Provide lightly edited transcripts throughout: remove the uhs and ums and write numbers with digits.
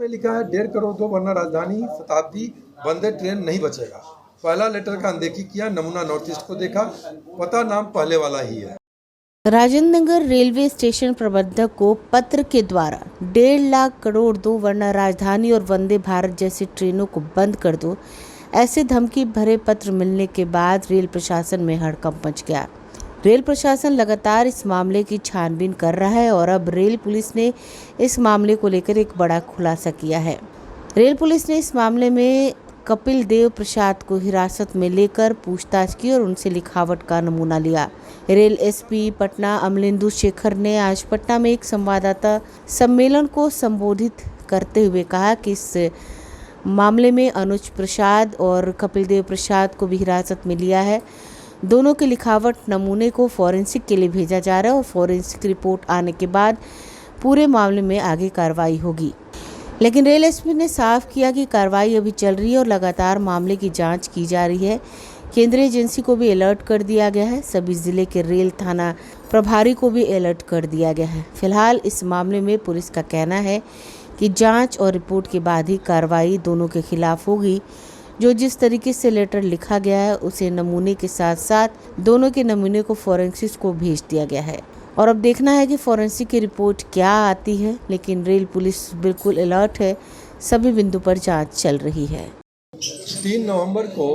में लिखा है 1.5 करोड़ दो वरना राजधानी शताब्दी वंदे ट्रेन नहीं बचेगा। पहला लेटर का अनदेखी किया, नमूना नॉर्थ ईस्ट को देखा, पता नाम पहले वाला ही है। राजेंद्र नगर रेलवे स्टेशन प्रबंधक को पत्र के द्वारा 1.5 लाख करोड़ दो वरना राजधानी और वंदे भारत जैसी ट्रेनों को बंद कर दो, ऐसे धमकी भरे पत्र मिलने के बाद रेल प्रशासन में हड़कंप मच गया। रेल प्रशासन लगातार इस मामले की छानबीन कर रहा है और अब रेल पुलिस ने इस मामले को लेकर एक बड़ा खुलासा किया है। रेल पुलिस ने इस मामले में कपिल देव प्रसाद को हिरासत में लेकर पूछताछ की और उनसे लिखावट का नमूना लिया। रेल एसपी पटना अमलेंदु शेखर ने आज पटना में एक संवाददाता सम्मेलन को संबोधित करते हुए कहा कि इस मामले में अनुज प्रसाद और कपिल देव प्रसाद को भी हिरासत में लिया है। दोनों के लिखावट नमूने को फॉरेंसिक के लिए भेजा जा रहा है और फॉरेंसिक रिपोर्ट आने के बाद पूरे मामले में आगे कार्रवाई होगी। लेकिन रेल एसपी ने साफ किया कि कार्रवाई अभी चल रही है और लगातार मामले की जांच की जा रही है। केंद्रीय एजेंसी को भी अलर्ट कर दिया गया है। सभी जिले के रेल थाना प्रभारी को भी अलर्ट कर दिया गया है। फिलहाल इस मामले में पुलिस का कहना है कि जांच और रिपोर्ट के बाद ही कार्रवाई दोनों के खिलाफ होगी। जो जिस तरीके से लेटर लिखा गया है उसे नमूने के साथ साथ दोनों के नमूने को फॉरेंसिक को भेज दिया गया है और अब देखना है कि फॉरेंसिक की रिपोर्ट क्या आती है। लेकिन रेल पुलिस बिल्कुल अलर्ट है, सभी बिंदु पर जांच चल रही है। 3 नवंबर को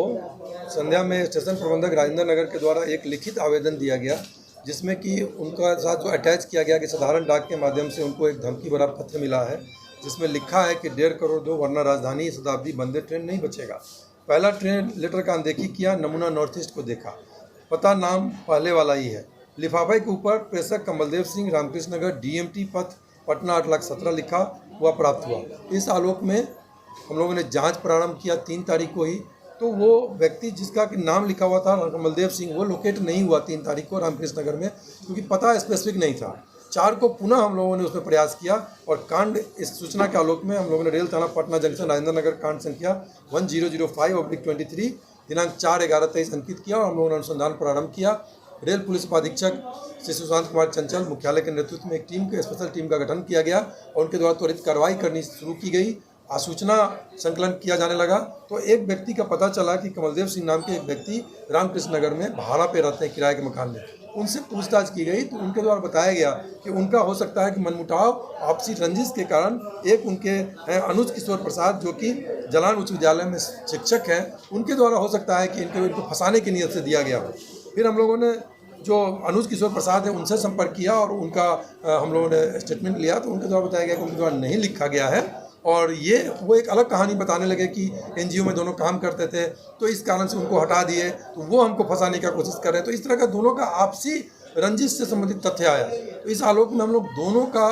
संध्या में स्टेशन प्रबंधक राजेंद्र नगर के द्वारा एक लिखित आवेदन दिया गया, जिसमें कि उनका साथ जो अटैच किया गया कि साधारण डाक के माध्यम से उनको एक धमकी भरा पत्र मिला है, जिसमें लिखा है कि 1.5 करोड़ दो वरना राजधानी शताब्दी वंदे ट्रेन नहीं बचेगा। पहला ट्रेन लेटर का अनदेखी किया, नमूना नॉर्थ ईस्ट को देखा, पता नाम पहले वाला ही है। लिफाफे के ऊपर प्रेषक कमलदेव सिंह, रामकृष्ण नगर, डीएमटी पथ पटना 8,17,000 लिखा हुआ प्राप्त हुआ। इस आलोक में हम लोगों ने जांच प्रारंभ किया 3 तारीख को ही। तो वो व्यक्ति जिसका कि नाम लिखा हुआ था कमलदेव सिंह, वो लोकेट नहीं हुआ 3 तारीख को रामकृष्ण नगर में, क्योंकि पता स्पेसिफिक नहीं था। 4 को पुनः हम लोगों ने उसमें प्रयास किया और कांड इस सूचना के आलोक में हम लोगों ने रेल थाना पटना जंक्शन राजेंद्र नगर कांड संख्या 1005/23 दिनांक 4/11/23 अंकित किया और हम लोगों ने अनुसंधान प्रारंभ किया। रेल पुलिस उपाधीक्षक श्री सुशांत कुमार चंचल मुख्यालय के नेतृत्व में एक स्पेशल टीम का गठन किया गया और उनके द्वारा त्वरित कार्रवाई करनी शुरू की गई। आसूचना संकलन किया जाने लगा तो एक व्यक्ति का पता चला कि कमलदेव सिंह नाम के एक व्यक्ति रामकृष्ण नगर में भाड़ा पे रहते हैं, किराए के मकान में। उनसे पूछताछ की गई तो उनके द्वारा बताया गया कि उनका हो सकता है कि मनमुटाव, आपसी रंजिश के कारण एक उनके हैं अनुज किशोर प्रसाद, जो कि जलान उच्च विद्यालय में शिक्षक हैं, उनके द्वारा हो सकता है कि इनको फंसाने की नीयत से दिया गया हो। फिर हम लोगों ने जो अनुज किशोर प्रसाद है उनसे संपर्क किया और उनका हम लोगों ने स्टेटमेंट लिया तो उनके द्वारा बताया गया कि उनके द्वारा नहीं लिखा गया है और ये वो एक अलग कहानी बताने लगे कि एनजीओ में दोनों काम करते थे, तो इस कारण से उनको हटा दिए, तो वो हमको फंसाने की कोशिश कर रहे हैं। तो इस तरह का दोनों का आपसी रंजिश से संबंधित तथ्य आया। तो इस आलोक में हम लोग दोनों का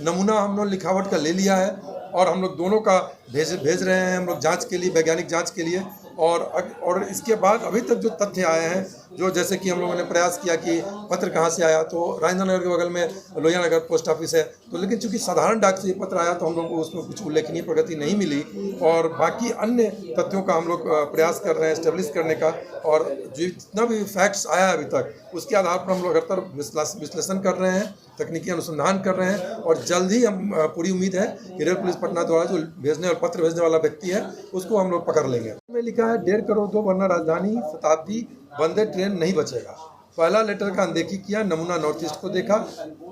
नमूना हम लोग लिखावट का ले लिया है और हम लोग दोनों का भेज रहे हैं हम लोग जांच के लिए, वैज्ञानिक जांच के लिए। और इसके बाद अभी तक जो तथ्य आए हैं, जो जैसे कि हम लोगों ने प्रयास किया कि पत्र कहाँ से आया, तो राजेंद्र नगर के बगल में लोहिया नगर पोस्ट ऑफिस है, तो लेकिन चूंकि साधारण डाक से ये पत्र आया तो हम लोग को उसमें कुछ उल्लेखनीय प्रगति नहीं मिली और बाकी अन्य तथ्यों का हम लोग प्रयास कर रहे हैं एस्टेब्लिश करने का। और जो जितना भी फैक्ट्स आया है अभी तक उसके आधार पर हम लोग लगातार विश्लेषण कर रहे हैं, तकनीकी अनुसंधान कर रहे हैं और जल्द ही हम पूरी उम्मीद है कि रेल पुलिस पटना द्वारा जो पत्र भेजने वाला व्यक्ति है उसको हम लोग पकड़ लेंगे। में लिखा है 1.5 करोड़ दो वरना राजधानी शताब्दी वंदे ट्रेन नहीं बचेगा। पहला लेटर का अनदेखी किया, नमूना नॉर्थ ईस्ट को देखा,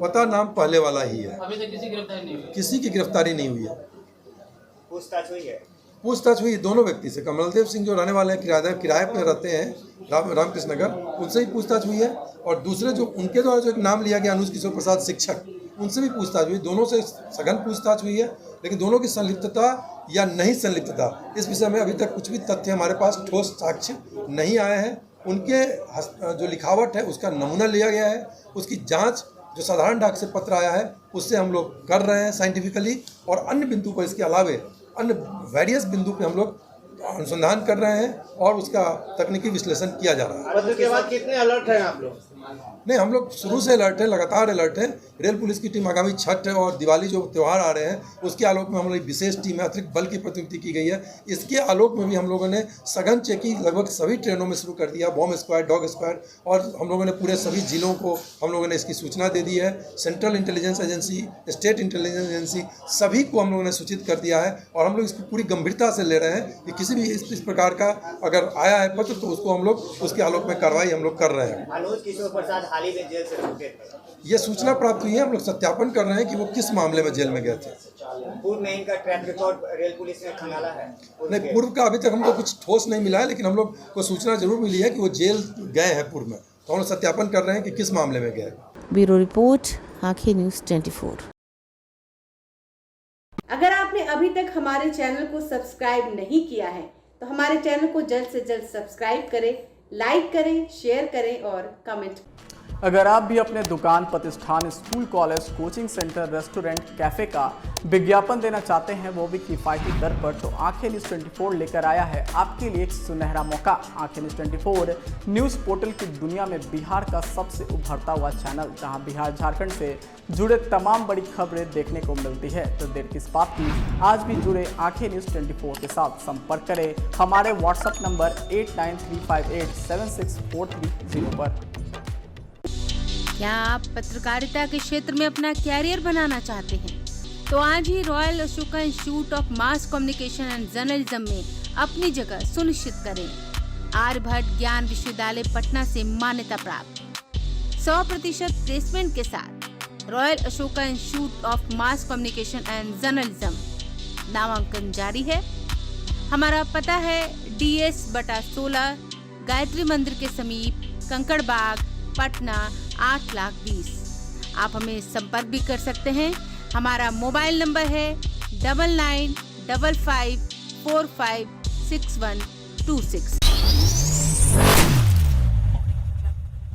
पता नाम पहले वाला ही है। अभी तक किसी की गिरफ्तारी नहीं हुई है। पूछताछ हुई है? पूछताछ हुई दोनों व्यक्ति से। कमलदेव सिंह जो रहने वाले हैं, किराए पर रहते हैं रामकृष्ण नगर, उनसे भी पूछताछ हुई है और दूसरे जो उनके द्वारा जो एक नाम लिया गया अनुज किशोर प्रसाद शिक्षक, उनसे भी पूछताछ हुई। दोनों से सघन पूछताछ हुई है, लेकिन दोनों की संलिप्तता या नहीं संलिप्तता इस विषय में अभी तक कुछ भी तथ्य हमारे पास ठोस साक्ष्य नहीं आए हैं। उनके जो लिखावट है उसका नमूना लिया गया है, उसकी जांच जो साधारण डाक से पत्र आया है उससे हम लोग कर रहे हैं साइंटिफिकली और अन्य बिंदु पर, इसके अलावे अन्य वेरियस बिंदु पे हम लोग अनुसंधान कर रहे हैं और उसका तकनीकी विश्लेषण किया जा रहा है। पत्र के बाद कितने अलर्ट हैं आप लोग? नहीं, हम लोग शुरू से अलर्ट है, लगातार अलर्ट है। रेल पुलिस की टीम आगामी छठ और दिवाली जो त्यौहार आ रहे हैं उसके आलोक में हम लोग विशेष टीम है, अतिरिक्त बल की प्रतिनियुक्ति की गई है। इसके आलोक में भी हम लोगों ने सघन चेकिंग लगभग सभी ट्रेनों में शुरू कर दिया, बॉम्ब स्क्वाड, डॉग स्क्वाड, और हम लोगों ने पूरे सभी जिलों को हम लोगों ने इसकी सूचना दे दी है। Central intelligence agency, state intelligence agency, सभी को हम लोगों ने सूचित कर दिया है और हम लोग इसको पूरी गंभीरता से ले रहे हैं कि किसी भी इस प्रकार का अगर आया है पत्र तो उसको हम लोग उसके आलोक में कार्रवाई हम लोग कर रहे हैं। मनोज किशोर प्रसाद हाल ही में जेल से छूटे थे। ये सूचना प्राप्त हुई है, हम लोग सत्यापन कर रहे हैं कि वो किस मामले में जेल में गए थे। पूर्व में इनका ट्रैक रिकॉर्ड रेल पुलिस ने खंगाला है। नहीं, पूर्व का अभी तक हमको कुछ ठोस नहीं मिला है, लेकिन हम लोग को सूचना जरूर मिली है कि वो जेल गए हैं पूर्व में, तो हम लोग सत्यापन कर रहे हैं कि किस मामले में गए। ब्यूरो रिपोर्ट, आंखें न्यूज़ 24। अगर आपने अभी तक हमारे चैनल को सब्सक्राइब नहीं किया है तो हमारे चैनल को जल्द से जल्द सब्सक्राइब करें, लाइक करें, शेयर करें और कमेंट। अगर आप भी अपने दुकान, प्रतिष्ठान, school, college, coaching centre, restaurant, cafe का विज्ञापन देना चाहते हैं, वो भी किफ़ायती दर पर, तो आंखें न्यूज़ 24 लेकर आया है आपके लिए एक सुनहरा मौका। आंखें न्यूज़ 24 न्यूज़ पोर्टल की दुनिया में बिहार का सबसे उभरता हुआ चैनल, जहां बिहार झारखंड से जुड़े तमाम बड़ी खबरें देखने को मिलती है। तो देर किस बात की, आज भी जुड़े आंखें न्यूज़ 24 के साथ। संपर्क करें हमारे व्हाट्सएप नंबर 8935876430 पर। क्या आप पत्रकारिता के क्षेत्र में अपना कैरियर बनाना चाहते हैं? तो आज ही royal Ashoka institute of mass communication and journalism में अपनी जगह सुनिश्चित करें। आर्यभट्ट ज्ञान विश्वविद्यालय पटना से मान्यता प्राप्त 100% प्लेसमेंट के साथ royal Ashoka institute of mass communication and journalism, नामांकन जारी है। हमारा पता है DS/16 गायत्री मंदिर के समीप, कंकड़ बाग, पटना 8,20,000। आप हमें संपर्क भी कर सकते हैं। हमारा मोबाइल नंबर है 9955456126।